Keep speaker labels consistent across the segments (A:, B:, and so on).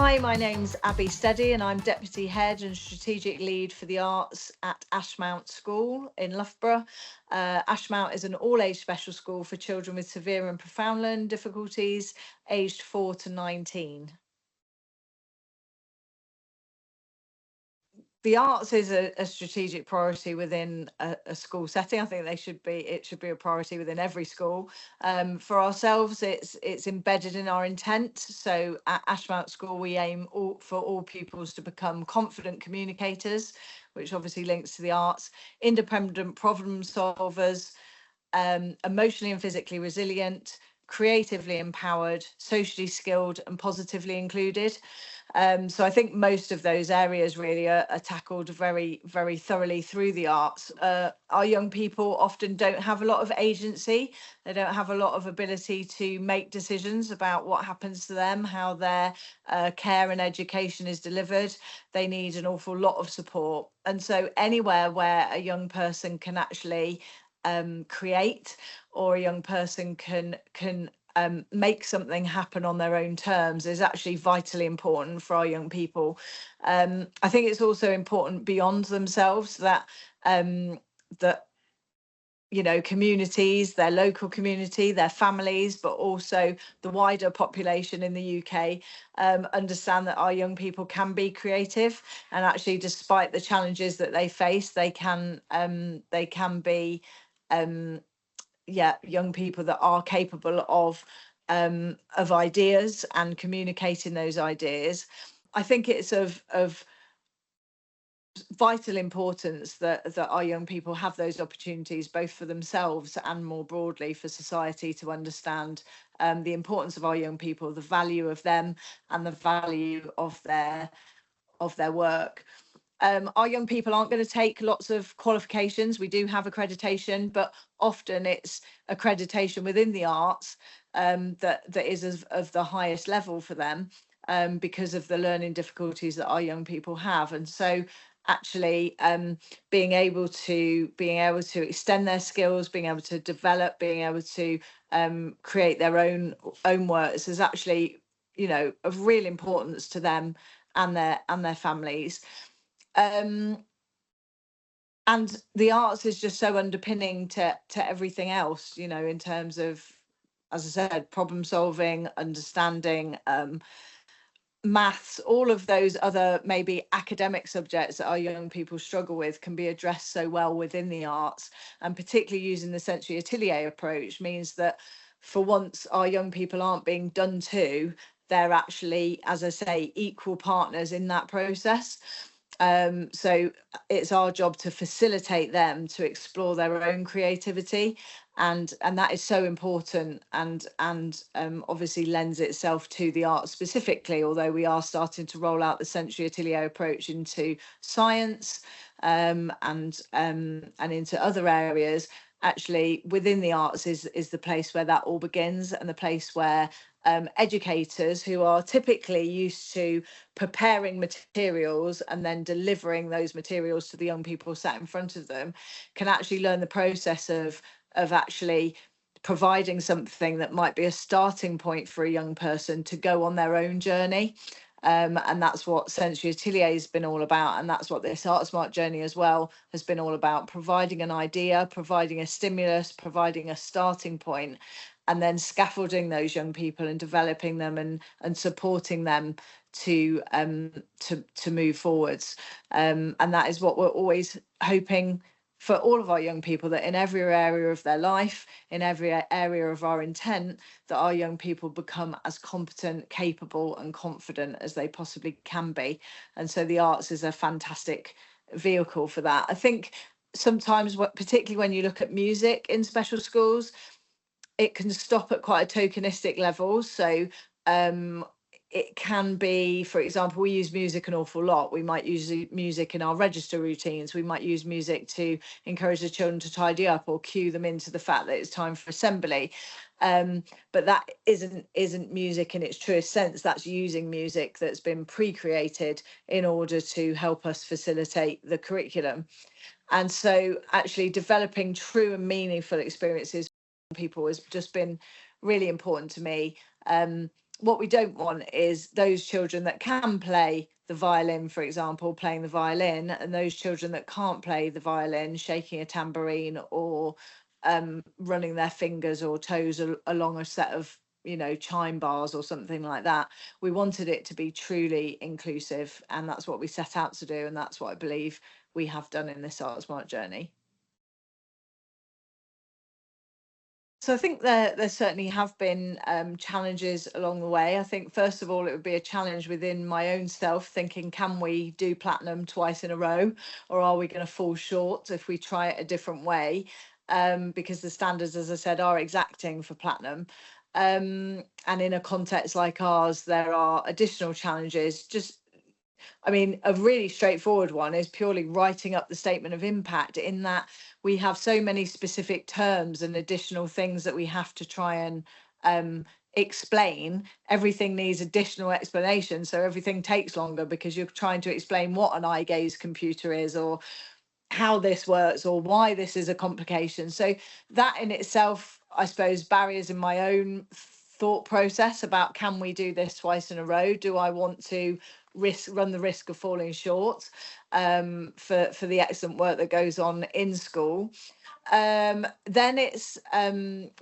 A: Hi, my name's Abi Steady and I'm Deputy Head and Strategic Lead for the Arts at Ashmount School in Loughborough. Ashmount is an all-age special school for children with severe and profound learning difficulties, aged 4 to 19. The arts is a strategic priority within a school setting. I think it should be a priority within every school. For ourselves, it's embedded in our intent. So at Ashmount School, we aim for all pupils to become confident communicators, which obviously links to the arts, independent problem solvers, emotionally and physically resilient, creatively empowered, socially skilled, and positively included. So I think most of those areas really are tackled very, very thoroughly through the arts. Our young people often don't have a lot of agency. They don't have a lot of ability to make decisions about what happens to them, how their care and education is delivered. They need an awful lot of support. And so anywhere where a young person can actually create, or a young person can make something happen on their own terms, is actually vitally important for our young people. I think it's also important beyond themselves that that communities, their local community, their families, but also the wider population in the UK understand that our young people can be creative, and actually, despite the challenges that they face, they can be young people that are capable of ideas and communicating those ideas. I think it's of vital importance that our young people have those opportunities, both for themselves and more broadly for society, to understand the importance of our young people, the value of them, and the value of their work. Our young people aren't going to take lots of qualifications. We do have accreditation, but often it's accreditation within the arts that is of the highest level for them, because of the learning difficulties that our young people have. And so actually being able to extend their skills, being able to develop, being able to create their own works is actually of real importance to them and their families. And the arts is just so underpinning to everything else, in terms of, as I said, problem solving, understanding, maths, all of those other maybe academic subjects that our young people struggle with can be addressed so well within the arts. And particularly using the sensory atelier approach means that for once our young people aren't being done to, they're actually, as I say, equal partners in that process. So it's our job to facilitate them to explore their own creativity, and that is so important, and obviously lends itself to the arts specifically, although we are starting to roll out the sensory atelier approach into science and into other areas. Actually, within the arts is the place where that all begins, and the place where educators, who are typically used to preparing materials and then delivering those materials to the young people sat in front of them, can actually learn the process of actually providing something that might be a starting point for a young person to go on their own journey. And that's what Sensory Atelier has been all about, and that's what this Artsmark journey as well has been all about: providing an idea, providing a stimulus, providing a starting point, and then scaffolding those young people and developing them and supporting them to move forwards. And that is what we're always hoping for all of our young people, that in every area of their life, in every area of our intent, that our young people become as competent, capable and confident as they possibly can be. And so the arts is a fantastic vehicle for that. I think sometimes, particularly when you look at music in special schools, it can stop at quite a tokenistic level. So it can be, for example, we use music an awful lot. We might use music in our register routines. We might use music to encourage the children to tidy up or cue them into the fact that it's time for assembly. But that isn't music in its truest sense. That's using music that's been pre-created in order to help us facilitate the curriculum. And so actually developing true and meaningful experiences for people has just been really important to me. what we don't want is those children that can play the violin, for example, playing the violin, and those children that can't play the violin, shaking a tambourine or running their fingers or toes along a set of, you know, chime bars or something like that. We wanted it to be truly inclusive, and that's what we set out to do, and that's what I believe we have done in this Artsmark journey. So I think there certainly have been challenges along the way. I think first of all it would be a challenge within my own self, thinking, can we do platinum twice in a row, or are we going to fall short if we try it a different way? Because the standards, as I said, are exacting for platinum. And in a context like ours, there are additional challenges. I mean, a really straightforward one is purely writing up the statement of impact, in that we have so many specific terms and additional things that we have to try and explain. Everything needs additional explanation. So everything takes longer because you're trying to explain what an eye gaze computer is, or how this works, or why this is a complication. So that in itself, I suppose, barriers in my own thought process about, can we do this twice in a row? Do I want to run the risk of falling short for the excellent work that goes on in school? Then it's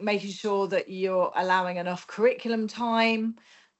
A: making sure that you're allowing enough curriculum time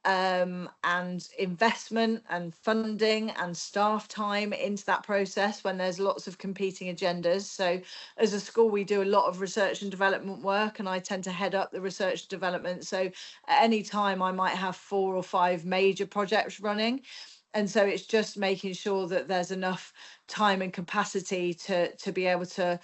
A: and investment and funding and staff time into that process when there's lots of competing agendas. So as a school, we do a lot of research and development work, and I tend to head up the research and development. So at any time I might have 4 or 5 major projects running. And so it's just making sure that there's enough time and capacity to be able to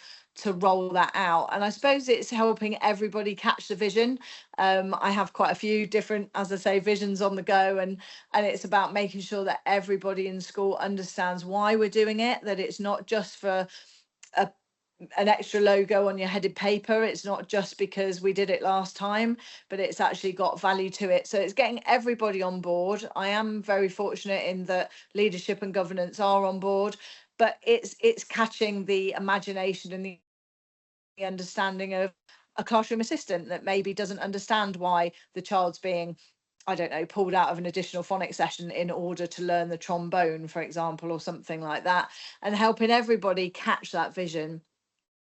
A: roll that out. And I suppose it's helping everybody catch the vision. I have quite a few different, as I say, visions on the go, and it's about making sure that everybody in school understands why we're doing it, that it's not just for an extra logo on your headed paper. It's not just because we did it last time, but it's actually got value to it. So it's getting everybody on board. I am very fortunate in that leadership and governance are on board, but it's catching the imagination and the understanding of a classroom assistant that maybe doesn't understand why the child's being, I don't know, pulled out of an additional phonics session in order to learn the trombone, for example, or something like that, and helping everybody catch that vision.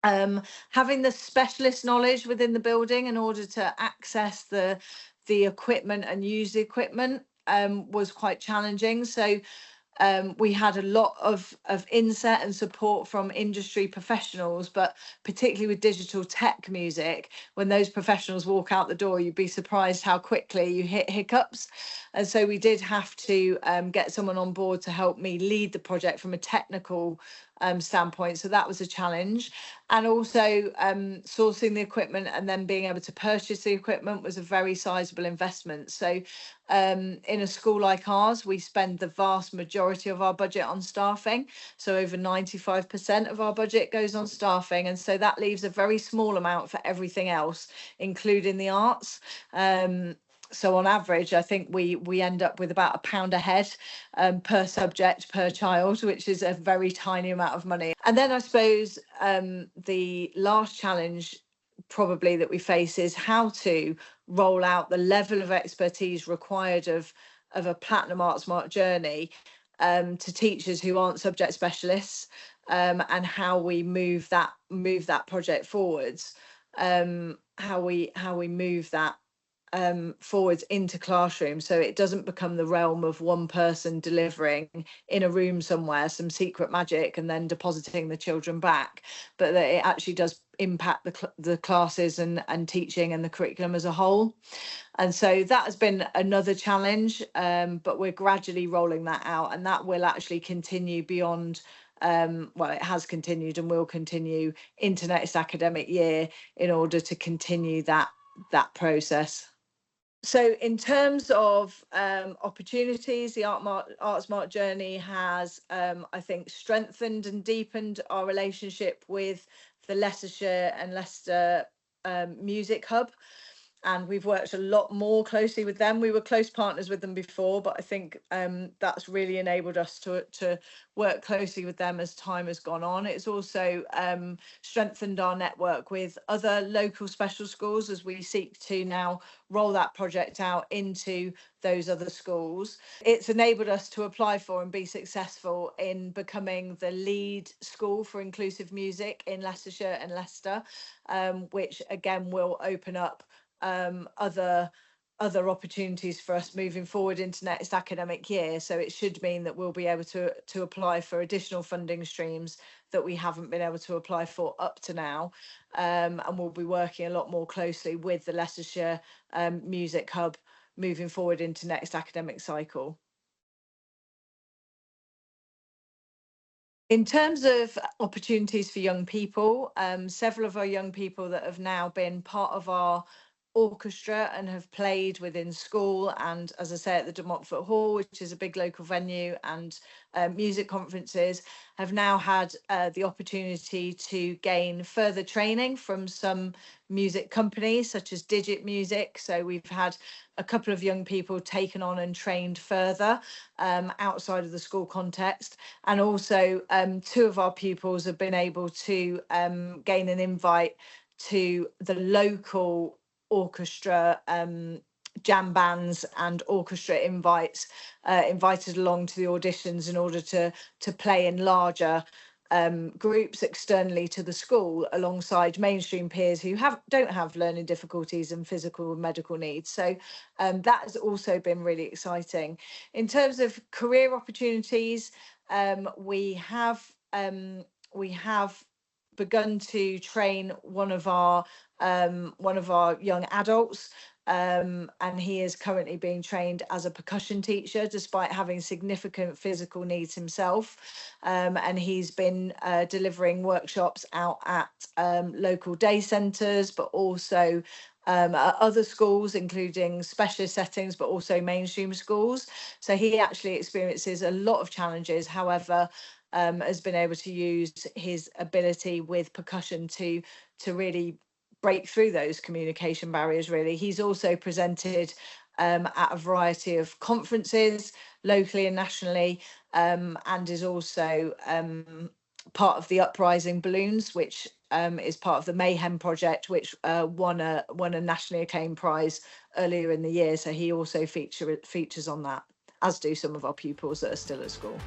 A: Having the specialist knowledge within the building in order to access the equipment and use the equipment was quite challenging. So we had a lot of inset and support from industry professionals, but particularly with digital tech music, when those professionals walk out the door, you'd be surprised how quickly you hit hiccups. And so we did have to get someone on board to help me lead the project from a technical standpoint. So that was a challenge. And also sourcing the equipment and then being able to purchase the equipment was a very sizable investment. So in a school like ours, we spend the vast majority of our budget on staffing. So over 95% of our budget goes on staffing. And so that leaves a very small amount for everything else, including the arts. So on average, I think we end up with about £1 a head per subject per child, which is a very tiny amount of money. And then I suppose the last challenge probably that we face is how to roll out the level of expertise required of a Platinum Artsmark journey to teachers who aren't subject specialists, and how we move that project forwards, how we move that forwards into classrooms, so it doesn't become the realm of one person delivering in a room somewhere some secret magic and then depositing the children back, but that it actually does impact the classes and teaching and the curriculum as a whole. And so that has been another challenge, but we're gradually rolling that out, and that will actually continue beyond well, it has continued and will continue into next academic year in order to continue that process. So in terms of opportunities, the Artsmark journey has, I think, strengthened and deepened our relationship with the Leicestershire and Leicester Music Hub. and we've worked a lot more closely with them. We were close partners with them before, but I think that's really enabled us to work closely with them as time has gone on. It's also strengthened our network with other local special schools as we seek to now roll that project out into those other schools. It's enabled us to apply for and be successful in becoming the lead school for inclusive music in Leicestershire and Leicester, which again will open up other opportunities for us moving forward into next academic year. So it should mean that we'll be able to apply for additional funding streams that we haven't been able to apply for up to now, and we'll be working a lot more closely with the Leicestershire Music Hub moving forward into next academic cycle. In terms of opportunities for young people, several of our young people that have now been part of our orchestra and have played within school and, as I say, at the De Montfort Hall, which is a big local venue, and music conferences, have now had the opportunity to gain further training from some music companies such as Digit Music. So we've had a couple of young people taken on and trained further outside of the school context, and also two of our pupils have been able to gain an invite to the local orchestra jam bands and orchestra invites, invited along to the auditions in order to play in larger groups externally to the school alongside mainstream peers who don't have learning difficulties and physical and medical needs. So that has also been really exciting. In terms of career opportunities, we have begun to train one of our young adults, and he is currently being trained as a percussion teacher despite having significant physical needs himself, and he's been delivering workshops out at local day centres, but also at other schools, including specialist settings, but also mainstream schools. So he actually experiences a lot of challenges. However, has been able to use his ability with percussion to really break through those communication barriers. Really, he's also presented at a variety of conferences locally and nationally, and is also part of the Uprising Balloons, which is part of the Mayhem project, which won a nationally acclaimed prize earlier in the year. So he also features on that, as do some of our pupils that are still at school.